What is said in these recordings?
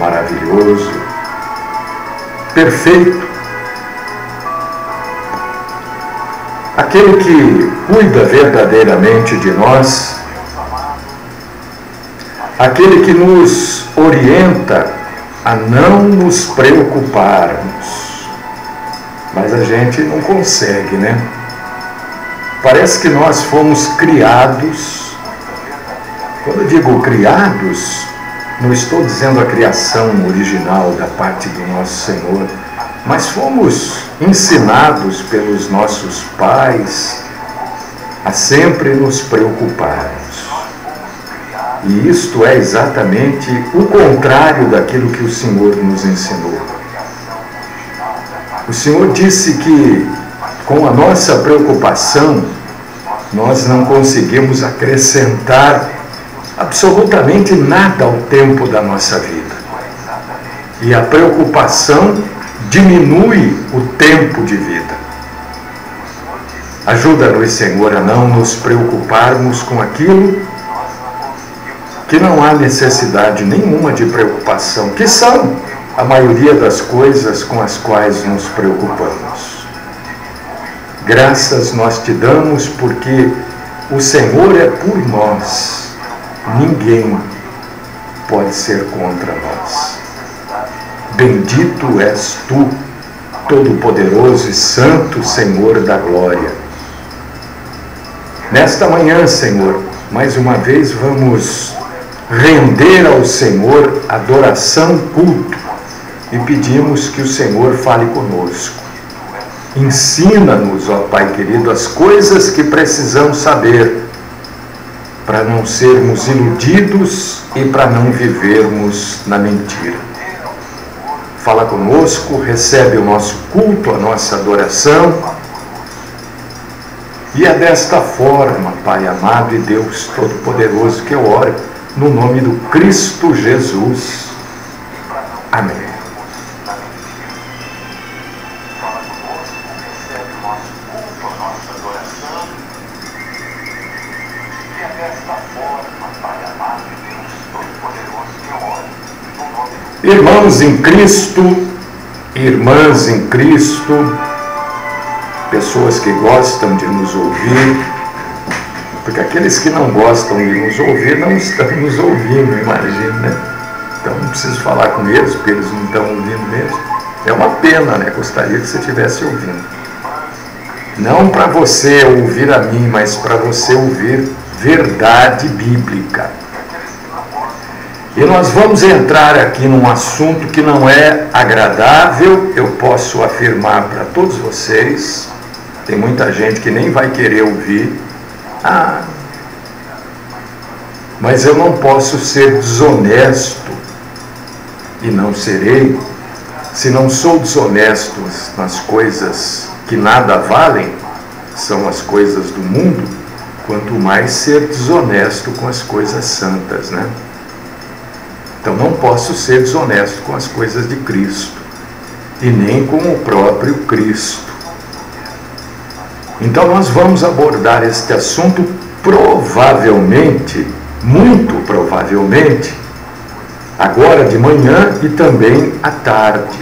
maravilhoso, perfeito, aquele que cuida verdadeiramente de nós, aquele que nos orienta a não nos preocuparmos, mas a gente não consegue, né? Parece que nós fomos criados. Quando eu digo criados, não estou dizendo a criação original da parte do nosso Senhor, mas fomos ensinados pelos nossos pais a sempre nos preocuparmos. E isto é exatamente o contrário daquilo que o Senhor nos ensinou. O Senhor disse que com a nossa preocupação nós não conseguimos acrescentar absolutamente nada ao tempo da nossa vida. E a preocupação diminui o tempo de vida. Ajuda-nos, Senhor, a não nos preocuparmos com aquilo que não há necessidade nenhuma de preocupação, que são a maioria das coisas com as quais nos preocupamos. Graças nós te damos porque o Senhor é por nós. Ninguém pode ser contra nós. Bendito és tu, Todo-Poderoso e Santo Senhor da Glória. Nesta manhã, Senhor, mais uma vez vamos render ao Senhor adoração, culto, e pedimos que o Senhor fale conosco. Ensina-nos, ó Pai querido, as coisas que precisamos saber, para não sermos iludidos e para não vivermos na mentira. Fala conosco, recebe o nosso culto, a nossa adoração. E é desta forma, Pai amado e Deus Todo-Poderoso, que eu oro, no nome do Cristo Jesus. Amém. Irmãos em Cristo, irmãs em Cristo, pessoas que gostam de nos ouvir, porque aqueles que não gostam de nos ouvir não estão nos ouvindo, imagina, né? Então não preciso falar com eles, porque eles não estão ouvindo mesmo. É uma pena, né? Gostaria que você estivesse ouvindo. Não para você ouvir a mim, mas para você ouvir verdade bíblica. E nós vamos entrar aqui num assunto que não é agradável, eu posso afirmar para todos vocês. Tem muita gente que nem vai querer ouvir. Mas eu não posso ser desonesto, e não serei, se não sou desonesto nas coisas que nada valem, são as coisas do mundo, quanto mais ser desonesto com as coisas santas, né? Então não posso ser desonesto com as coisas de Cristo, e nem com o próprio Cristo. Então nós vamos abordar este assunto provavelmente, muito provavelmente, agora de manhã e também à tarde,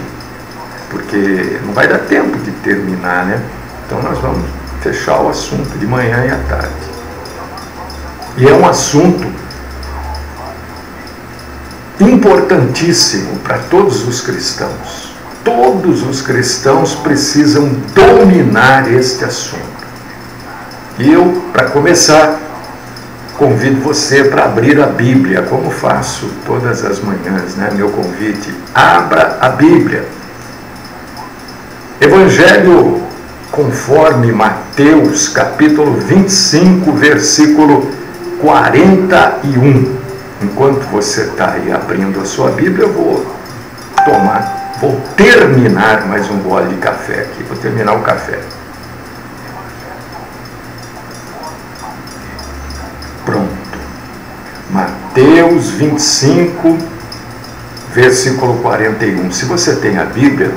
porque não vai dar tempo de terminar, né? Então nós vamos fechar o assunto de manhã e à tarde. E é um assunto importantíssimo para todos os cristãos. Todos os cristãos precisam dominar este assunto. E eu, para começar, convido você para abrir a Bíblia, como faço todas as manhãs, né? Meu convite, abra a Bíblia. Evangelho conforme Mateus, capítulo 25, versículo 41. Enquanto você está aí abrindo a sua Bíblia, eu vou terminar mais um gole de café aqui, vou terminar o café. Pronto. Mateus 25, versículo 41. Se você tem a Bíblia,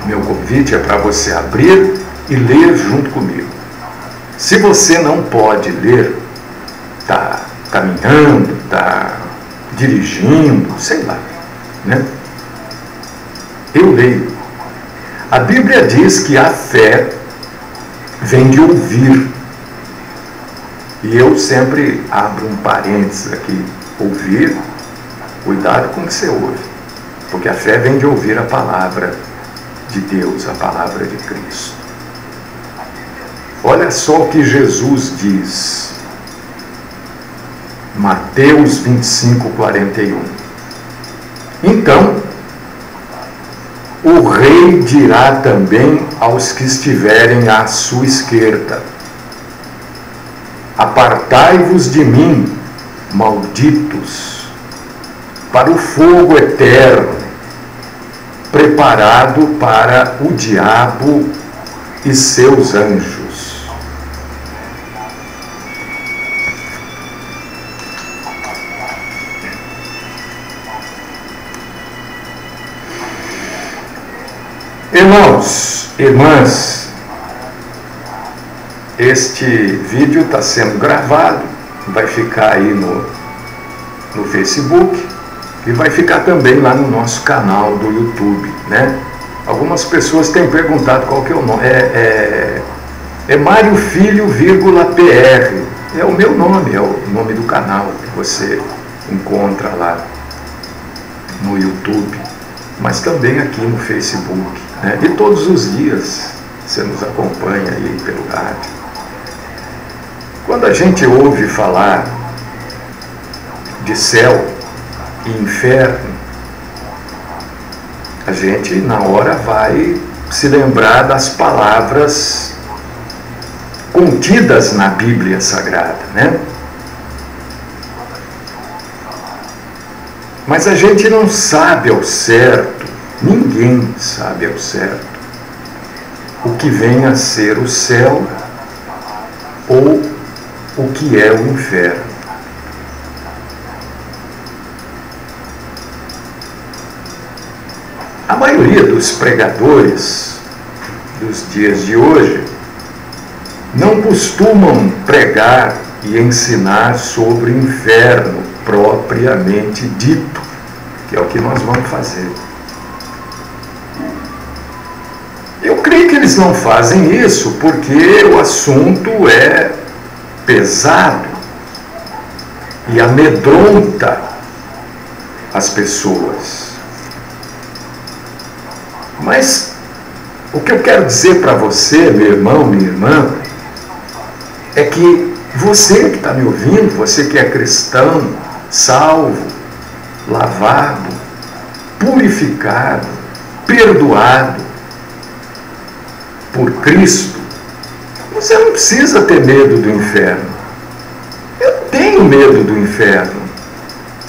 meu convite é para você abrir e ler junto comigo. Se você não pode ler, está caminhando, está dirigindo, sei lá, né? Eu leio. A Bíblia diz que a fé vem de ouvir. E eu sempre abro um parênteses aqui. Ouvir, cuidado com o que você ouve. Porque a fé vem de ouvir a palavra de Deus, a palavra de Cristo. Olha só o que Jesus diz. Mateus 25, 41. Então, o rei dirá também aos que estiverem à sua esquerda: apartai-vos de mim, malditos, para o fogo eterno, preparado para o diabo e seus anjos. Irmãos, irmãs, este vídeo está sendo gravado, vai ficar aí no Facebook e vai ficar também lá no nosso canal do YouTube, né? Algumas pessoas têm perguntado qual que é o nome. É Mário Filho, PR. É o meu nome, é o nome do canal que você encontra lá no YouTube, mas também aqui no Facebook, né? E todos os dias você nos acompanha aí pelo rádio. Quando a gente ouve falar de céu e inferno, a gente na hora vai se lembrar das palavras contidas na Bíblia Sagrada, né? Mas a gente não sabe ao certo, ninguém sabe ao certo, o que vem a ser o céu ou o que é o inferno. A maioria dos pregadores dos dias de hoje não costumam pregar e ensinar sobre o inferno propriamente dito, que é o que nós vamos fazer. Eu creio que eles não fazem isso porque o assunto é pesado e amedronta as pessoas. Mas o que eu quero dizer para você, meu irmão, minha irmã, é que você que está me ouvindo, você que é cristão, salvo, lavado, purificado, perdoado por Cristo, você não precisa ter medo do inferno. Eu tenho medo do inferno.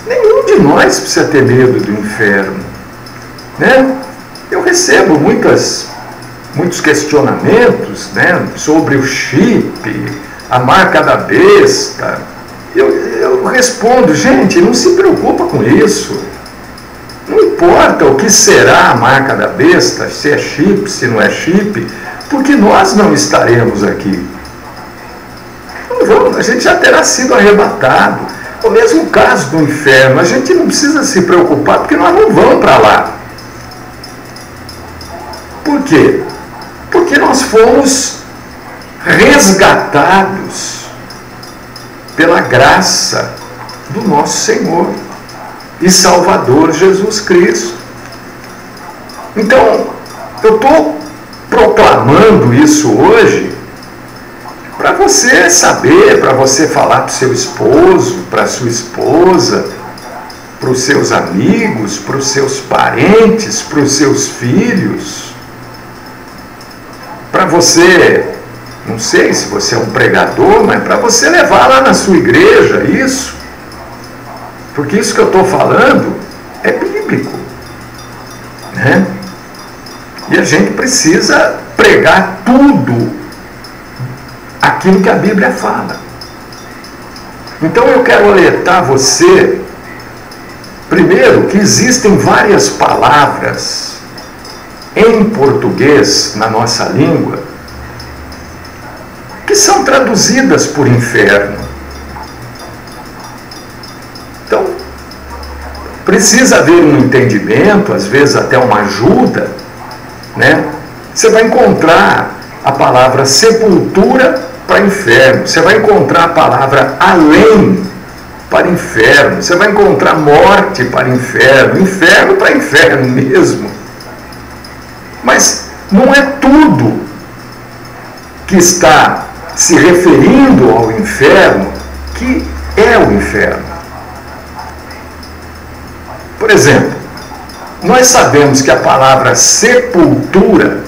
Nenhum de nós precisa ter medo do inferno, né? Eu recebo muitos questionamentos, né, sobre o chip, a marca da besta. Eu respondo: gente, não se preocupa com isso. Não importa o que será a marca da besta, se é chip, se não é chip, porque nós não estaremos aqui. Não vamos, a gente já terá sido arrebatado. O mesmo caso do inferno, a gente não precisa se preocupar, porque nós não vamos para lá. Por quê? Porque nós fomos resgatados pela graça do nosso Senhor e Salvador Jesus Cristo. Então, eu estou proclamando isso hoje para você saber, para você falar para o seu esposo, para a sua esposa, para os seus amigos, para os seus parentes, para os seus filhos, para você, não sei se você é um pregador, mas para você levar lá na sua igreja isso, porque isso que eu estou falando é bíblico, né? E a gente precisa pregar tudo aquilo que a Bíblia fala. Então eu quero alertar você, primeiro, que existem várias palavras em português, na nossa língua, que são traduzidas por inferno. Então, precisa haver um entendimento, às vezes até uma ajuda, né? Você vai encontrar a palavra sepultura para inferno, você vai encontrar a palavra além para inferno, você vai encontrar morte para inferno, inferno para inferno mesmo. Mas não é tudo que está se referindo ao inferno que é o inferno. Por exemplo, nós sabemos que a palavra sepultura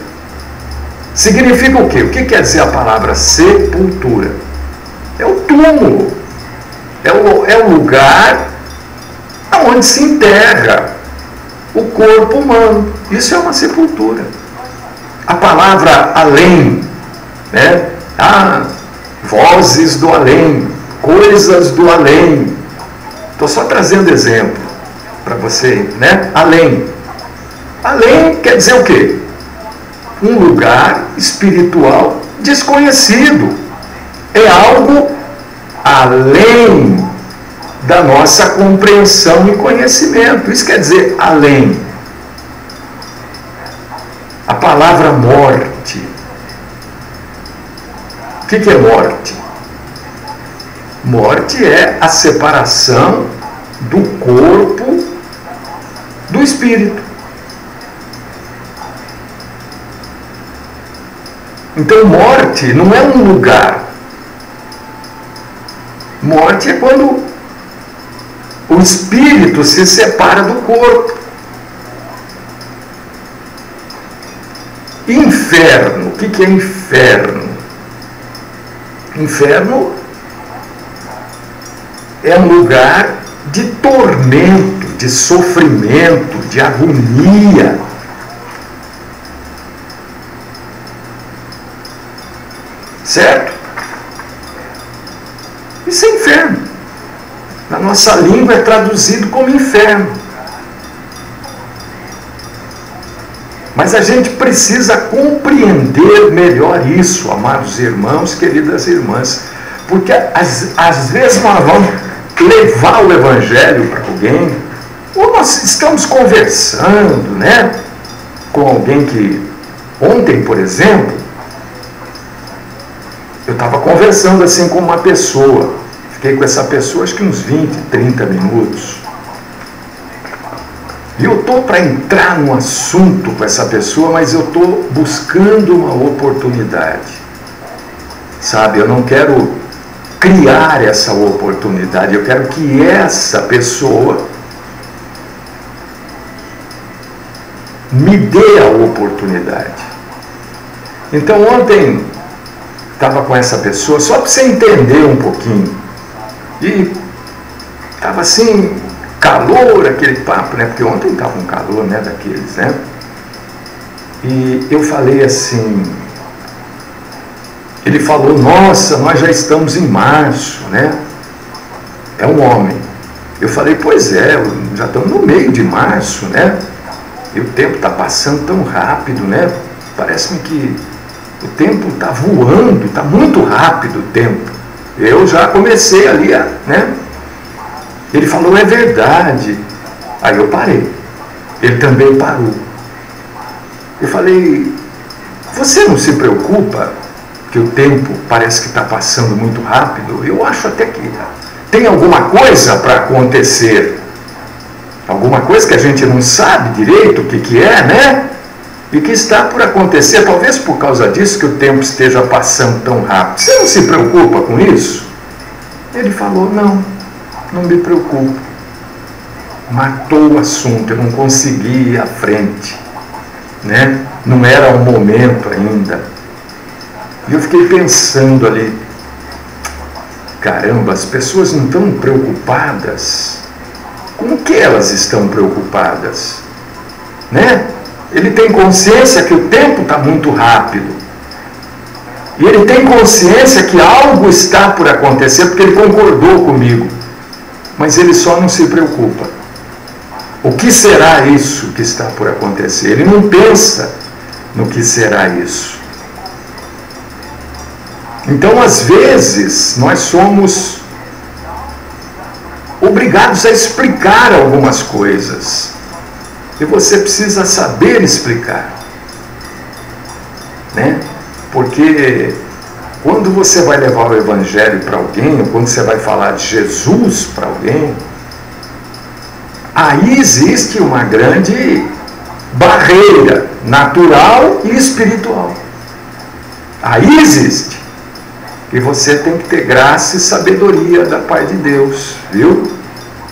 significa o quê? O que quer dizer a palavra sepultura? É o túmulo, é o lugar onde se enterra o corpo humano. Isso é uma sepultura. A palavra além, né? Vozes do além, coisas do além. Estou só trazendo exemplo para você, né? Além. Além quer dizer o quê? Um lugar espiritual desconhecido. É algo além da nossa compreensão e conhecimento. Isso quer dizer além. A palavra morte. O que é morte? Morte é a separação do corpo do espírito. Então, morte não é um lugar. Morte é quando o espírito se separa do corpo. Inferno. O que é inferno? Inferno é um lugar de tormento, de sofrimento, de agonia. Certo? Isso é inferno. Na nossa língua é traduzido como inferno. Mas a gente precisa compreender melhor isso, amados irmãos, queridas irmãs. Porque às vezes nós vamos levar o Evangelho para alguém, ou nós estamos conversando, né, com alguém que... Ontem, por exemplo, eu estava conversando assim com uma pessoa. Fiquei com essa pessoa acho que uns 20, 30 minutos. E eu estou para entrar no assunto com essa pessoa, mas eu estou buscando uma oportunidade. Sabe, eu não quero criar essa oportunidade, eu quero que essa pessoa me dê a oportunidade. Então ontem estava com essa pessoa, só para você entender um pouquinho, e estava assim, calor, aquele papo, né? Porque ontem estava um calor, né? Daqueles, né? E eu falei assim, ele falou, nossa, nós já estamos em março, né? É um homem. Eu falei, pois é, já estamos no meio de março, né? E o tempo está passando tão rápido, né? Parece-me que o tempo está voando, está muito rápido o tempo. Eu já comecei ali, né? Ele falou, é verdade. Aí eu parei. Ele também parou. Eu falei, você não se preocupa que o tempo parece que está passando muito rápido? Eu acho até que tem alguma coisa para acontecer. Alguma coisa que a gente não sabe direito o que é, né? E que está por acontecer, talvez por causa disso que o tempo esteja passando tão rápido. Você não se preocupa com isso? Ele falou, não me preocupo. Matou o assunto, eu não consegui ir à frente, né? Não era o momento ainda. E eu fiquei pensando ali, caramba, as pessoas não estão preocupadas. Com o que elas estão preocupadas? Né? Ele tem consciência que o tempo está muito rápido. E ele tem consciência que algo está por acontecer, porque ele concordou comigo. Mas ele só não se preocupa. O que será isso que está por acontecer? Ele não pensa no que será isso. Então, às vezes, nós somos obrigados a explicar algumas coisas. E você precisa saber explicar, né? Porque quando você vai levar o Evangelho para alguém, ou quando você vai falar de Jesus para alguém, aí existe uma grande barreira natural e espiritual. Aí existe. E você tem que ter graça e sabedoria da parte de Deus, viu?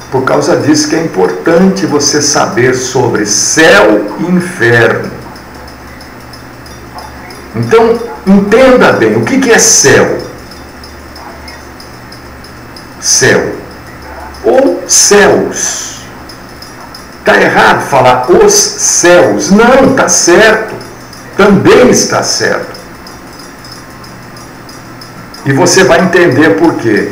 Por causa disso que é importante você saber sobre céu e inferno. Então, entenda bem, o que é céu? Céu. Ou céus. Está errado falar os céus. Não, está certo. Também está certo. E você vai entender por quê.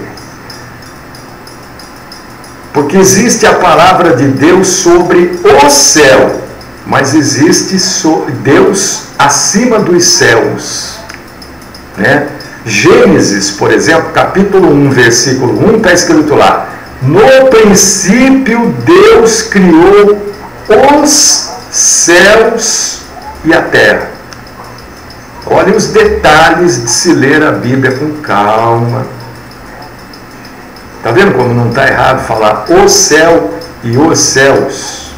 Porque existe a palavra de Deus sobre o céu, mas existe Deus acima dos céus, né? Gênesis, por exemplo, capítulo 1, versículo 1, está escrito lá: no princípio Deus criou os céus e a terra. Olhem os detalhes de se ler a Bíblia com calma. Está vendo como não está errado falar o céu e os céus?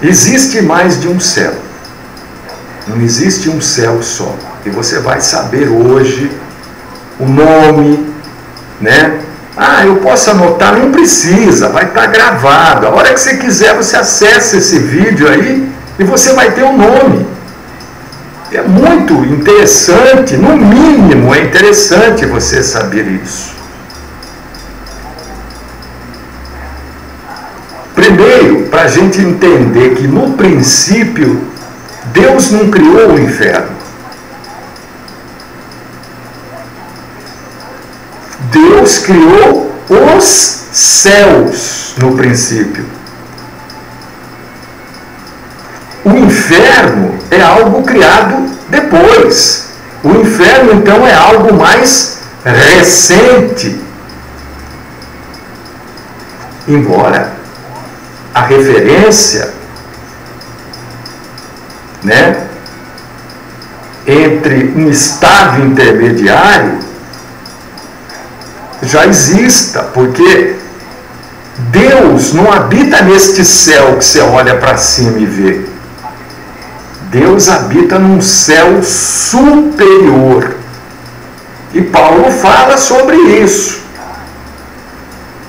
Existe mais de um céu. Não existe um céu só. E você vai saber hoje o nome, né? Ah, eu posso anotar, não precisa, vai estar gravado. A hora que você quiser, você acessa esse vídeo aí e você vai ter o nome. É muito interessante, no mínimo é interessante você saber isso. Primeiro, para a gente entender que no princípio, Deus não criou o inferno. Deus criou os céus no princípio. O inferno é algo criado depois. O inferno, então, é algo mais recente. Embora a referência, né, entre um estado intermediário já exista, porque Deus não habita neste céu que você olha para cima e vê. Deus habita num céu superior. E Paulo fala sobre isso.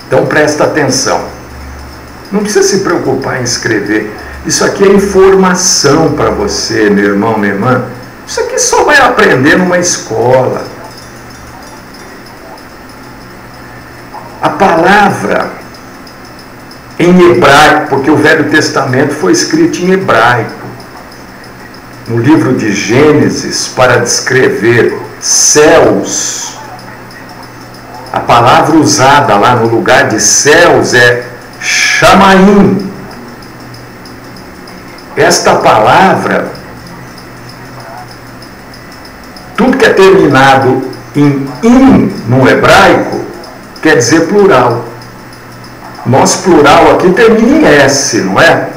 Então presta atenção. Não precisa se preocupar em escrever. Isso aqui é informação para você, meu irmão, minha irmã. Isso aqui só vai aprender numa escola. A palavra em hebraico, porque o Velho Testamento foi escrito em hebraico. No livro de Gênesis, para descrever céus, a palavra usada lá no lugar de céus é Shamaim. Esta palavra, tudo que é terminado em in no hebraico, quer dizer plural. Nosso plural aqui termina em S, não é?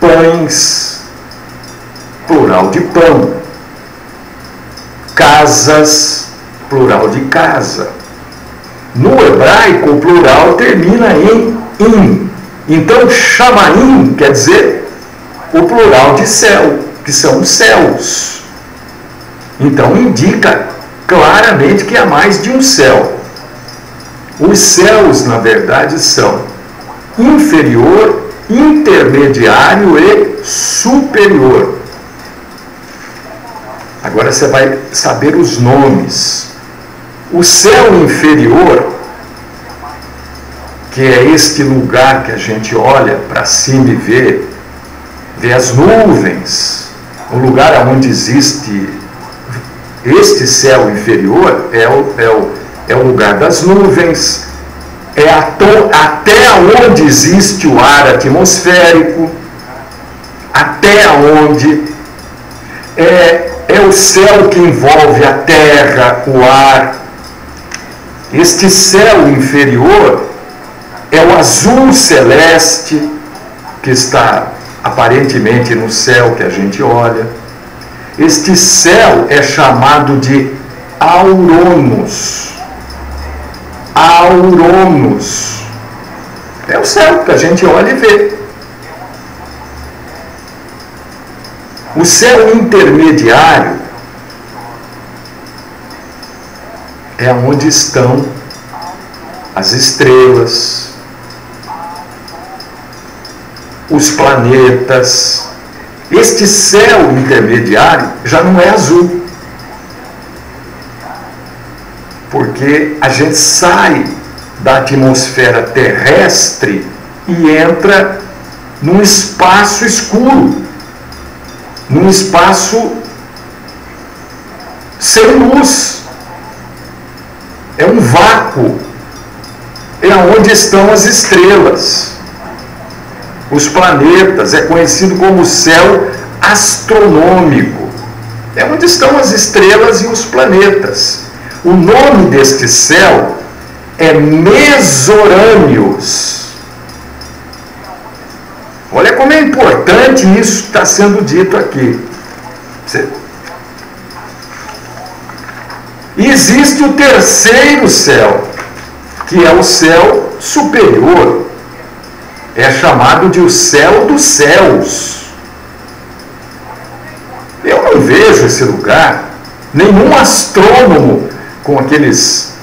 Pães, plural de pão. Casas, plural de casa. No hebraico, o plural termina em in. Então, Shamaim quer dizer o plural de céu, que são os céus. Então, indica claramente que há mais de um céu. Os céus, na verdade, são inferior, intermediário e superior. Agora você vai saber os nomes. O céu inferior, que é este lugar que a gente olha para cima e vê as nuvens, o lugar onde existe este céu inferior é o lugar das nuvens, é até onde existe o ar atmosférico, até onde é o céu que envolve a terra, o ar, Este céu inferior é o azul celeste que está aparentemente no céu que a gente olha. Este céu é chamado de Aurônos. Aurônos. É o céu que a gente olha e vê. O céu intermediário é onde estão as estrelas, os planetas. Este céu intermediário já não é azul, porque a gente sai da atmosfera terrestre e entra num espaço escuro, num espaço sem luz. É um vácuo. É onde estão as estrelas. Os planetas é conhecido como céu astronômico. É onde estão as estrelas e os planetas. O nome deste céu é Mesorâneos. Olha como é importante isso que está sendo dito aqui. E existe o terceiro céu, que é o céu superior. É chamado de o céu dos céus. Eu não vejo esse lugar. Nenhum astrônomo com aqueles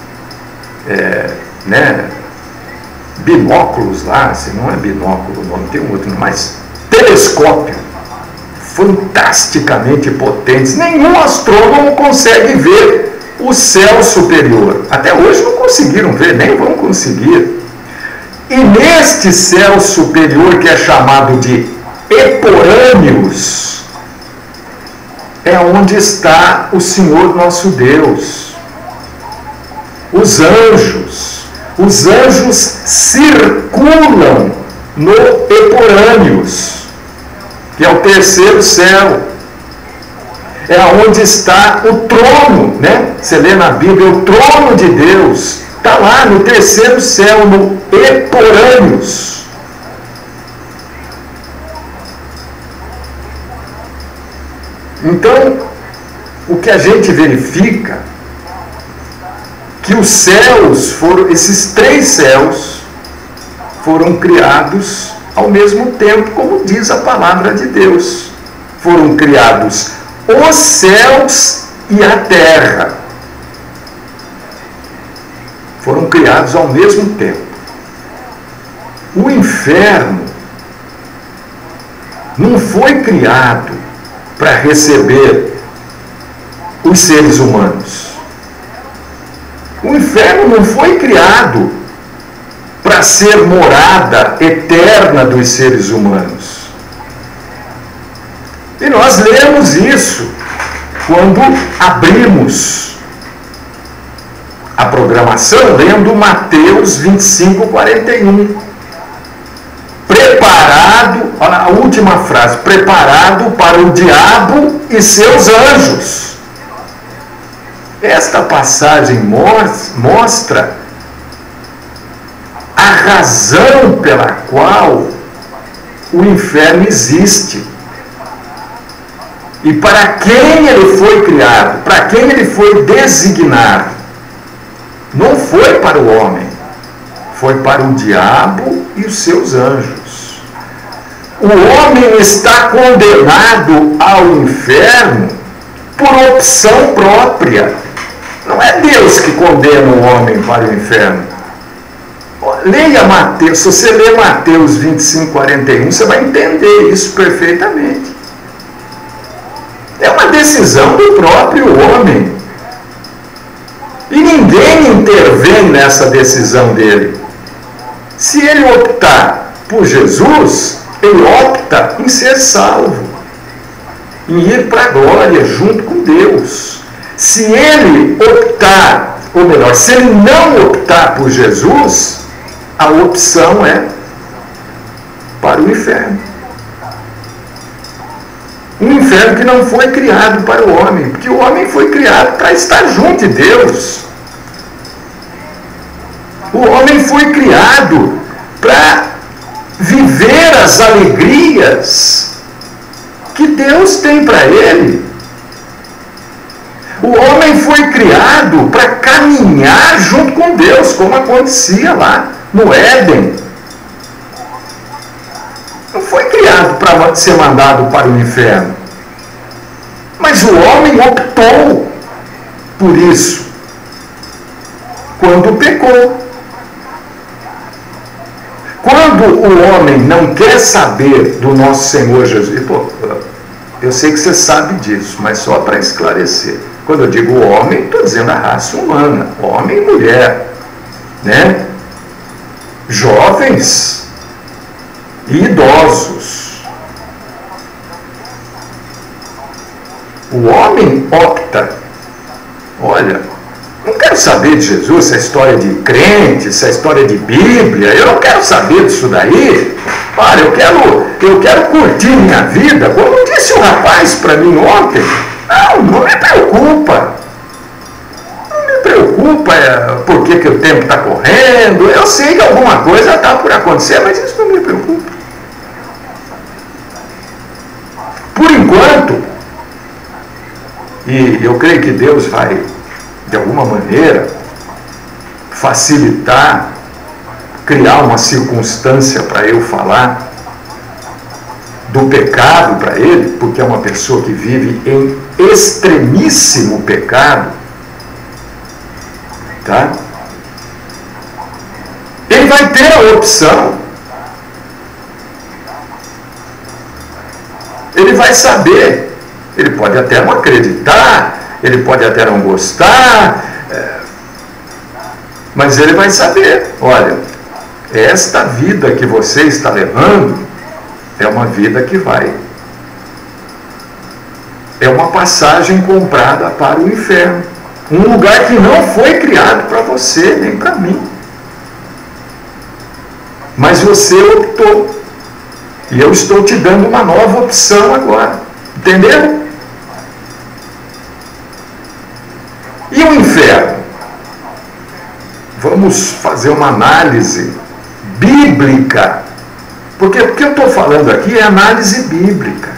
binóculos lá, se não é binóculo, não tem um outro, mas telescópio, fantasticamente potentes. Nenhum astrônomo consegue ver o céu superior. Até hoje não conseguiram ver, nem vão conseguir. E neste céu superior, que é chamado de Eporâneos, é onde está o Senhor nosso Deus. Os anjos circulam no Eporâneos, que é o terceiro céu. É onde está o trono, né? Você lê na Bíblia, o trono de Deus está lá no terceiro céu, no Eporâneos. Então, o que a gente verifica, que os céus foram, esses três céus, foram criados ao mesmo tempo, como diz a palavra de Deus. Foram criados os céus e a terra. Foram criados ao mesmo tempo. O inferno não foi criado para receber os seres humanos. O inferno não foi criado para ser morada eterna dos seres humanos. E nós lemos isso quando abrimos a programação lendo Mateus 25:41. Preparado, olha a última frase, preparado para o diabo e seus anjos. Esta passagem mostra a razão pela qual o inferno existe. E para quem ele foi criado, para quem ele foi designado. Não foi para o homem, foi para o diabo e os seus anjos. O homem está condenado ao inferno por opção própria. Não é Deus que condena o homem para o inferno. Leia Mateus, se você ler Mateus 25:41, você vai entender isso perfeitamente. É uma decisão do próprio homem. E ninguém intervém nessa decisão dele. Se ele optar por Jesus, ele opta em ser salvo, em ir para a glória junto com Deus. Se ele optar, ou melhor, se ele não optar por Jesus, a opção é para o inferno. Um inferno que não foi criado para o homem, porque o homem foi criado para estar junto de Deus. O homem foi criado para viver as alegrias que Deus tem para ele. O homem foi criado para caminhar junto com Deus, como acontecia lá no Éden. Não foi criado para ser mandado para o inferno. Mas o homem optou por isso quando pecou. Quando o homem não quer saber do nosso Senhor Jesus, eu sei que você sabe disso, mas só para esclarecer. Quando eu digo homem, estou dizendo a raça humana, homem e mulher, né? Jovens e idosos. O homem opta, olha, não quero saber de Jesus, essa história de crente, essa história de Bíblia, eu não quero saber disso daí. Olha, eu quero curtir minha vida, como disse o rapaz para mim ontem. Não me preocupa. Não me preocupa por que o tempo está correndo. Eu sei que alguma coisa está por acontecer, mas isso não me preocupa. Por enquanto, e eu creio que Deus vai, de alguma maneira, facilitar, criar uma circunstância para eu falar do pecado para ele, porque é uma pessoa que vive em extremíssimo pecado, tá? Ele vai ter a opção. Ele vai saber. Ele pode até não acreditar, ele pode até não gostar, mas ele vai saber, olha, esta vida que você está levando é uma vida que vai. É uma passagem comprada para o inferno. Um lugar que não foi criado para você, nem para mim. Mas você optou. E eu estou te dando uma nova opção agora. Entendeu? E o inferno? Vamos fazer uma análise bíblica. Porque o que eu estou falando aqui é análise bíblica.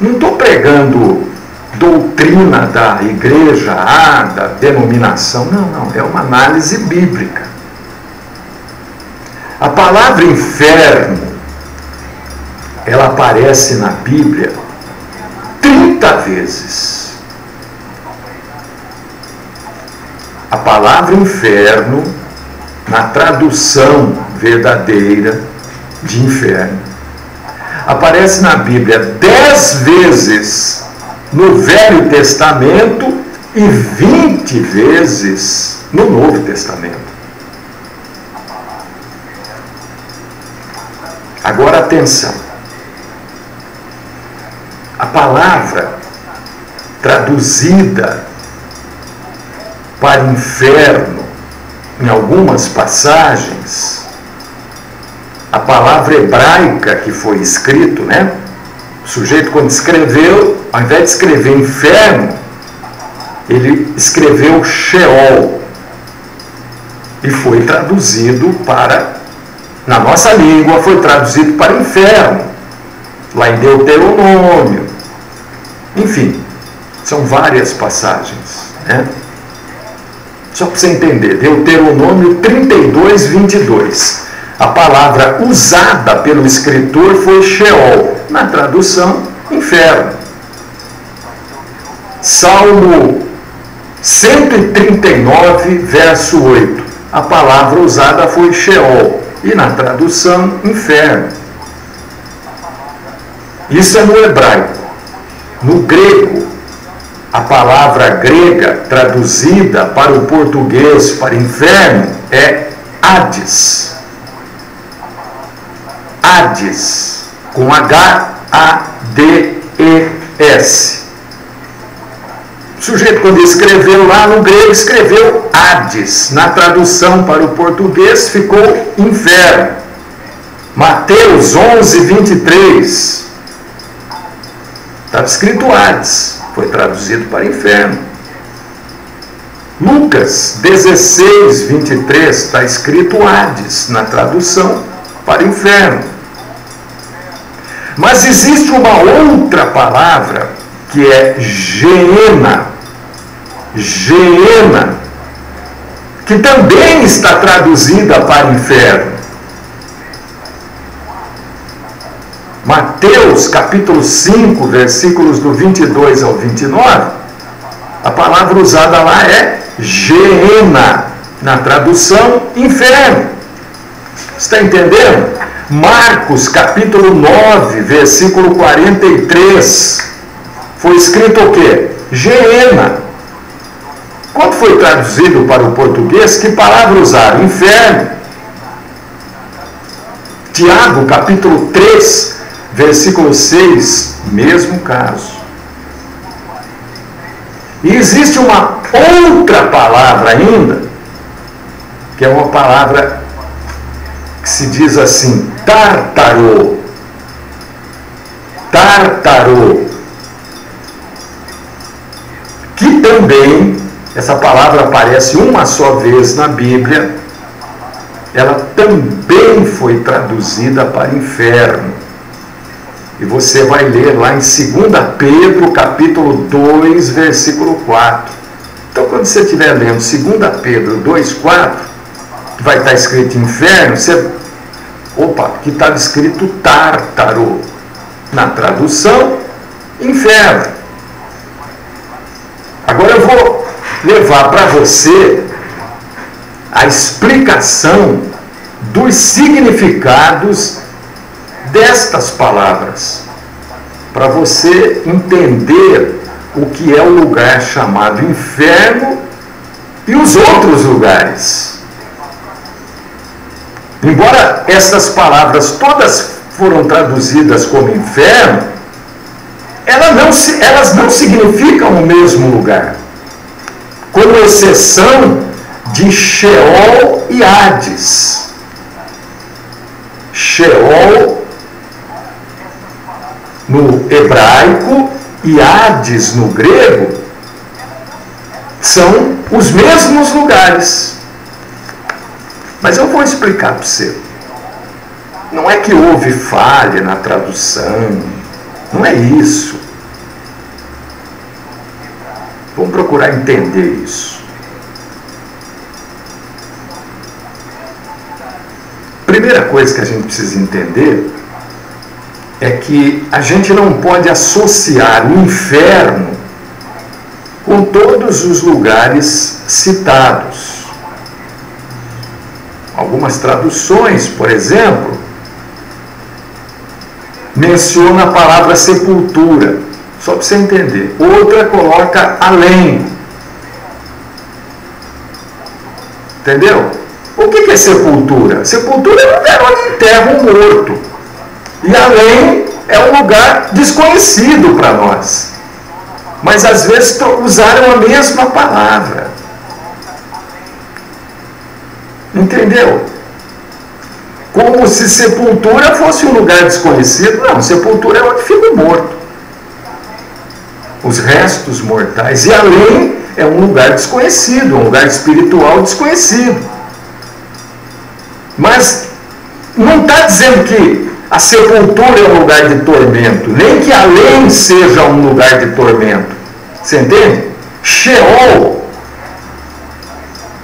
Não estou pregando doutrina da igreja A, da denominação. Não. É uma análise bíblica. A palavra inferno, ela aparece na Bíblia 30 vezes. A palavra inferno, na tradução verdadeira de inferno, aparece na Bíblia 10 vezes no Velho Testamento e 20 vezes no Novo Testamento. Agora atenção. A palavra traduzida para inferno em algumas passagens, a palavra hebraica que foi escrito, né? O sujeito, quando escreveu, ao invés de escrever inferno, ele escreveu Sheol e foi traduzido para, na nossa língua, foi traduzido para inferno, lá em Deuteronômio. Enfim, são várias passagens, né? Só para você entender, Deuteronômio 32, 22. A palavra usada pelo escritor foi Sheol, na tradução, inferno. Salmo 139, verso 8. A palavra usada foi Sheol, e na tradução, inferno. Isso é no hebraico. No grego, a palavra grega traduzida para o português, para inferno, é Hades. Hades, com H-A-D-E-S. O sujeito, quando escreveu lá no grego, escreveu Hades. Na tradução para o português, ficou inferno. Mateus 11, 23. Estava escrito Hades. Foi traduzido para inferno. Lucas 16, 23, está escrito Hades, na tradução para inferno. Mas existe uma outra palavra que é Geena, que também está traduzida para inferno. Mateus capítulo 5, versículos do 22 ao 29, a palavra usada lá é Geena, na tradução inferno. Está entendendo? Marcos capítulo 9, versículo 43, foi escrito o quê? Geena. Quando foi traduzido para o português, que palavra usaram? Inferno. Tiago capítulo 3, versículo 6, mesmo caso. E existe uma outra palavra ainda, que é uma palavra que se diz assim, Tártaro. Tártaro. Que também, essa palavra aparece uma só vez na Bíblia, ela também foi traduzida para inferno. E você vai ler lá em 2 Pedro, capítulo 2, versículo 4. Então, quando você estiver lendo 2 Pedro 2, 4, que vai estar escrito inferno, você... Opa, aqui está escrito Tártaro. Na tradução, inferno. Agora eu vou levar para você a explicação dos significados destas palavras, para você entender o que é o lugar chamado inferno e os outros lugares. Embora essas palavras todas foram traduzidas como inferno, elas não significam o mesmo lugar, com exceção de Sheol e Hades. Sheol no hebraico e Hades no grego são os mesmos lugares. Mas eu vou explicar para você. Não é que houve falha na tradução, não é isso. Vamos procurar entender isso. Primeira coisa que a gente precisa entender é que a gente não pode associar o inferno com todos os lugares citados. Algumas traduções, por exemplo, mencionam a palavra sepultura, só para você entender. Outra coloca além. Entendeu? O que é sepultura? Sepultura é um lugar onde enterra um morto. E além é um lugar desconhecido para nós. Mas às vezes usaram a mesma palavra. Entendeu? Como se sepultura fosse um lugar desconhecido. Não, sepultura é onde fica o morto. Os restos mortais. E além é um lugar desconhecido, um lugar espiritual desconhecido. Mas não está dizendo que a sepultura é um lugar de tormento, nem que além seja um lugar de tormento. Você entende? Sheol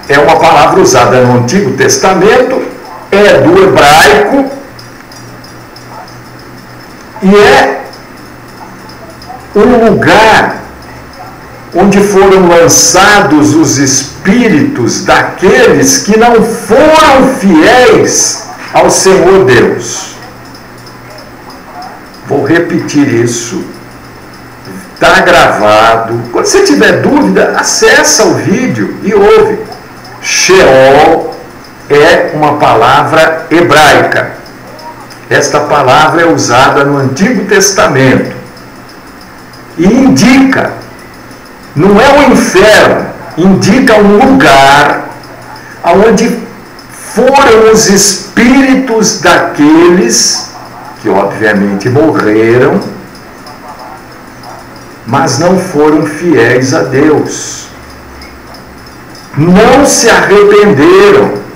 é uma palavra usada no Antigo Testamento, é do hebraico e é um lugar onde foram lançados os espíritos daqueles que não foram fiéis ao Senhor Deus. Vou repetir isso, está gravado. Quando você tiver dúvida, acessa o vídeo e ouve. Sheol é uma palavra hebraica. Esta palavra é usada no Antigo Testamento e indica, não é o inferno, indica um lugar onde foram os espíritos daqueles que obviamente morreram, mas não foram fiéis a Deus. não se arrependeram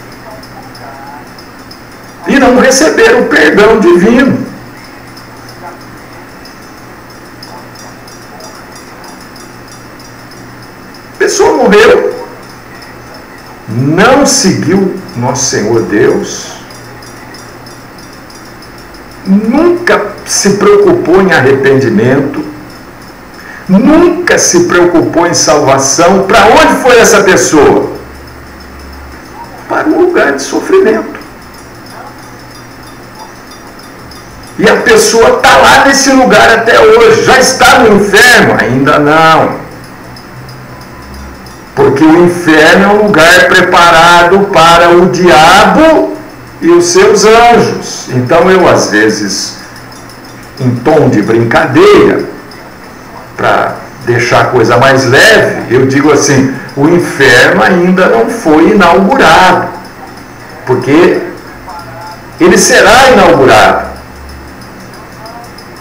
e não receberam o perdão divino. A pessoa morreu, não seguiu nosso Senhor Deus, nunca se preocupou em arrependimento, nunca se preocupou em salvação. Para onde foi essa pessoa? Para um lugar de sofrimento. E a pessoa está lá nesse lugar até hoje. Já está no inferno? Ainda não. Porque o inferno é um lugar preparado para o diabo e os seus anjos. Então eu, às vezes, em tom de brincadeira, para deixar a coisa mais leve, eu digo assim: o inferno ainda não foi inaugurado, porque ele será inaugurado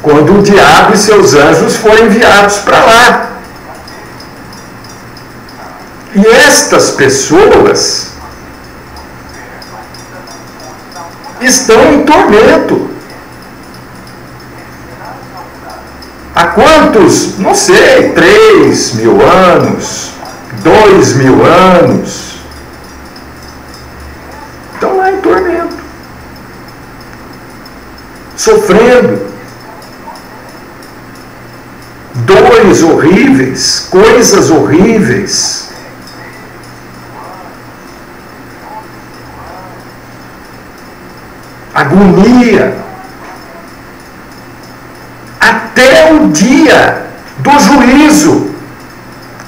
quando o diabo e seus anjos forem enviados para lá. E estas pessoas estão em tormento. Há quantos? Não sei, 3.000 anos, 2.000 anos. Estão lá em tormento, sofrendo dores horríveis, coisas horríveis. Agonia, até o dia do juízo,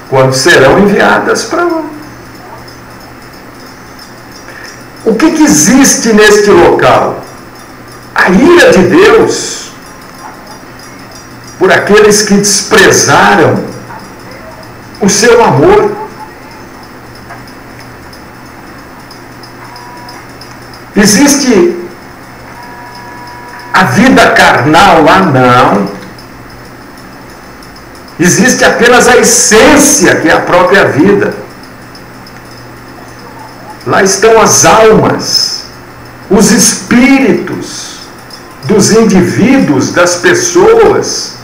quando serão enviadas para lá. O que existe neste local? A ira de Deus por aqueles que desprezaram o seu amor. Existe a vida carnal lá? Não. Existe apenas a essência, que é a própria vida. Lá estão as almas, os espíritos dos indivíduos, das pessoas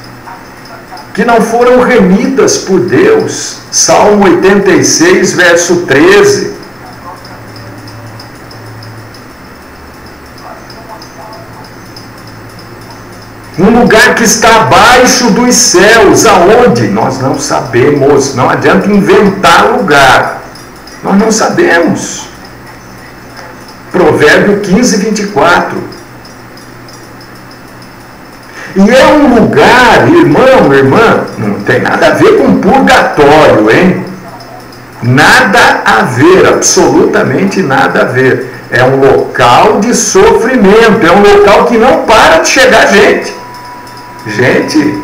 que não foram remidas por Deus. Salmo 86, verso 13. Um lugar que está abaixo dos céus. Aonde? Nós não sabemos. Não adianta inventar lugar. Nós não sabemos. Provérbio 15, 24. E é um lugar, irmão, irmã, não tem nada a ver com purgatório, hein? Nada a ver, absolutamente nada a ver. É um local de sofrimento, é um local que não para de chegar gente. Gente,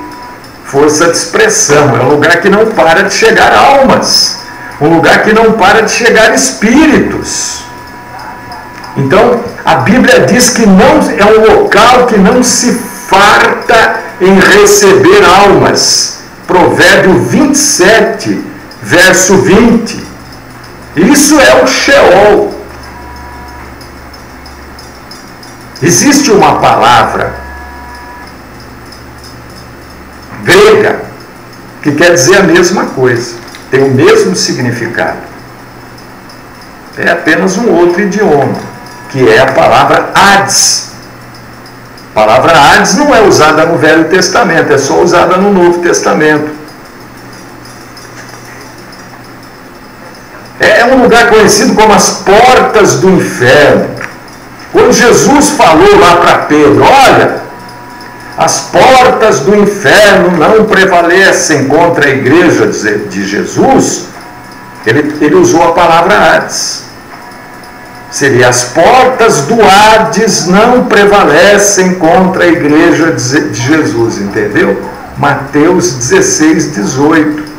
força de expressão, é um lugar que não para de chegar almas, um lugar que não para de chegar espíritos. Então, a Bíblia diz que não é um local que não se farta em receber almas. Provérbio 27, verso 20. Isso é o Sheol. Existe uma palavra grega que quer dizer a mesma coisa, tem o mesmo significado. É apenas um outro idioma, que é a palavra Hades. A palavra Hades não é usada no Velho Testamento, é só usada no Novo Testamento. É um lugar conhecido como as portas do inferno. Quando Jesus falou lá para Pedro: olha, as portas do inferno não prevalecem contra a igreja de Jesus, ele usou a palavra Hades. Seria: as portas do Hades não prevalecem contra a igreja de Jesus, entendeu? Mateus 16, 18.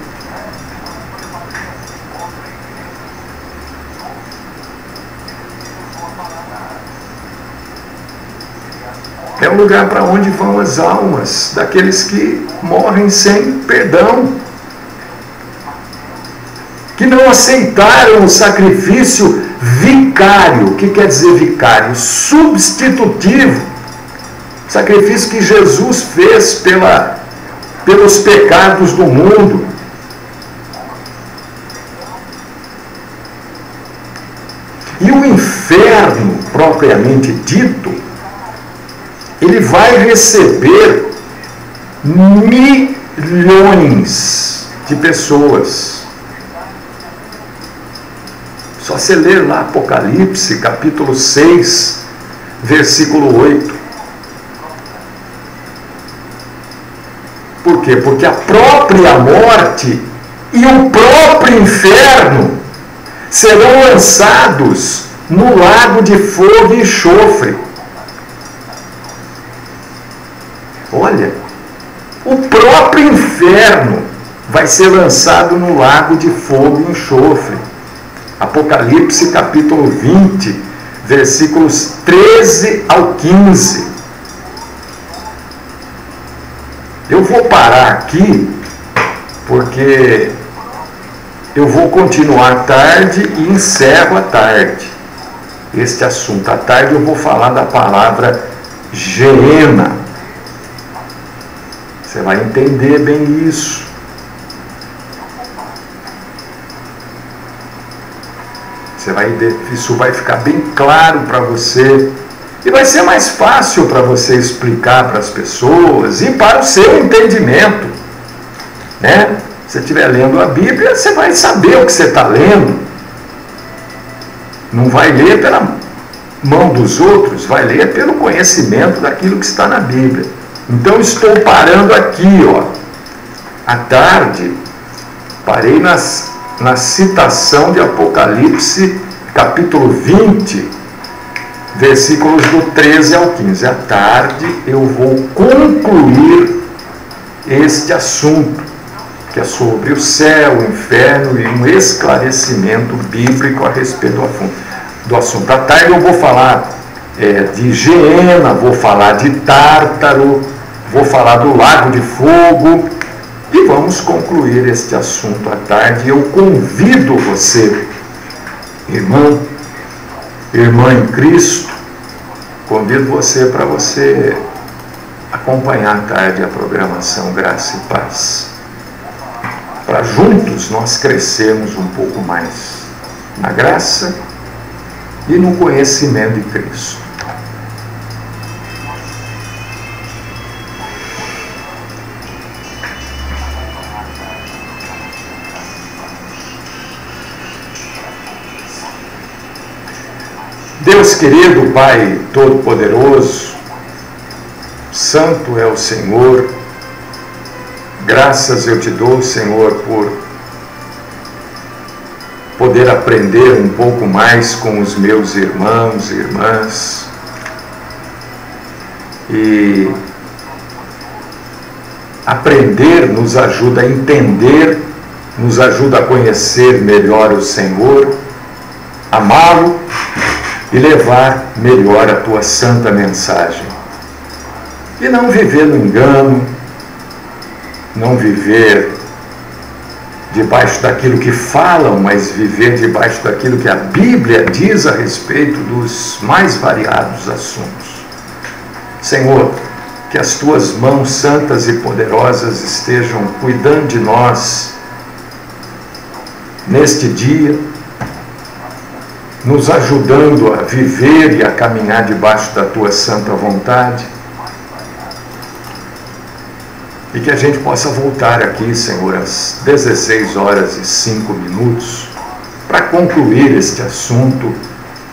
É um lugar para onde vão as almas daqueles que morrem sem perdão, que não aceitaram o sacrifício vicário. O que quer dizer vicário? Substitutivo. Sacrifício que Jesus fez pelos pecados do mundo. E o inferno, propriamente dito, ele vai receber milhões de pessoas. Só você ler lá Apocalipse, capítulo 6, versículo 8. Por quê? Porque a própria morte e o próprio inferno serão lançados no lago de fogo e enxofre. Olha, o próprio inferno vai ser lançado no lago de fogo e enxofre. Apocalipse capítulo 20, versículos 13 ao 15. Eu vou parar aqui, porque eu vou continuar à tarde e encerro à tarde este assunto. À tarde eu vou falar da palavra Geena. Você vai entender bem isso. Isso vai ficar bem claro para você. E vai ser mais fácil para você explicar para as pessoas e para o seu entendimento. Né? Se você estiver lendo a Bíblia, você vai saber o que você está lendo. Não vai ler pela mão dos outros, vai ler pelo conhecimento daquilo que está na Bíblia. Então estou parando aqui, ó. À tarde, parei na citação de Apocalipse, capítulo 20, versículos do 13 ao 15. À tarde eu vou concluir este assunto, que é sobre o céu, o inferno e um esclarecimento bíblico a respeito do assunto. À tarde eu vou falar de Geena, vou falar de Tártaro, vou falar do lago de fogo e vamos concluir este assunto à tarde. Eu convido você, irmão, irmã em Cristo, convido você para você acompanhar à tarde a programação Graça e Paz, para juntos nós crescermos um pouco mais na graça e no conhecimento de Cristo. Deus querido, Pai Todo-Poderoso, Santo é o Senhor, graças eu te dou, Senhor, por poder aprender um pouco mais com os meus irmãos e irmãs e aprender nos ajuda a entender, nos ajuda a conhecer melhor o Senhor, amá-lo e levar melhor a tua santa mensagem. E não viver no engano, não viver debaixo daquilo que falam, mas viver debaixo daquilo que a Bíblia diz a respeito dos mais variados assuntos. Senhor, que as tuas mãos santas e poderosas estejam cuidando de nós neste dia, nos ajudando a viver e a caminhar debaixo da tua santa vontade. E que a gente possa voltar aqui, Senhor, às 16h05, para concluir este assunto,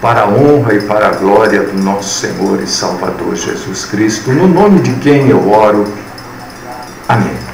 para a honra e para a glória do nosso Senhor e Salvador Jesus Cristo, no nome de quem eu oro. Amém.